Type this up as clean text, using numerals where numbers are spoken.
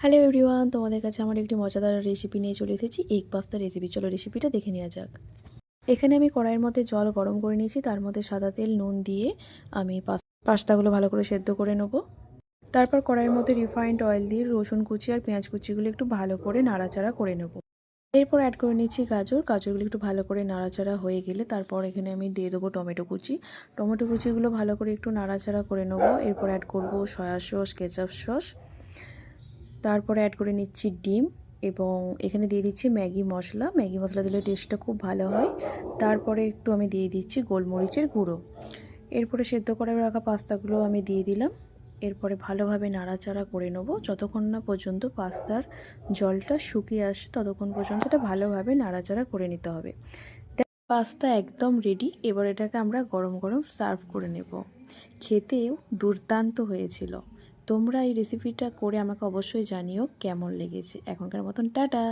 Hello everyone, তোমাদের কাছে আমার একটি মজাদার রেসিপি নিয়ে চলে এসেছি, এগ পাস্তা রেসিপি। চলো রেসিপিটা দেখে নেওয়া যাক। এখানে আমি কড়াইয়ের মধ্যে জল গরম করে নিয়েছি, তার মধ্যে সাদা তেল নুন দিয়ে আমি পাস্তাগুলো ভালো করে সেদ্ধ করে নেব। তারপর কড়াইয়ের মধ্যে রিফাইন্ড অয়েল দিয়ে রসুন কুচি আর পেঁয়াজ কুচিগুলো একটু ভালো করে নাড়াচাড়া করে নেব। এরপর অ্যাড করে নিচ্ছি গাজরগুলো একটু ভালো করে নাড়াচাড়া হয়ে গেলে তারপর এখানে আমি দিয়ে দেবো টমেটো কুচিগুলো ভালো করে একটু নাড়াচাড়া করে নেব। এরপর অ্যাড করব সয়া সস, কেচাপ সস, তারপরে অ্যাড করে নিচ্ছি ডিম এবং এখানে দিয়ে দিচ্ছি ম্যাগি মশলা দিলে টেস্টটা খুব ভালো হয়। তারপরে একটু আমি দিয়ে দিচ্ছি গোলমরিচের গুঁড়ো। এরপরে সেদ্ধ করে রাখা পাস্তাগুলো আমি দিয়ে দিলাম। এরপরে ভালোভাবে নাড়াচাড়া করে নেব যতক্ষণ না পর্যন্ত পাস্তার জলটা শুকিয়ে আসে, ততক্ষণ পর্যন্ত এটা ভালোভাবে নাড়াচাড়া করে নিতে হবে। পাস্তা একদম রেডি। এবার এটাকে আমরা গরম গরম সার্ভ করে নেব। খেতেও দুর্দান্ত হয়েছিল। তোমরা এই রেসিপিটা করে আমাকে অবশ্যই জানিও কেমন লেগেছে। এখনকার মতন টাটা।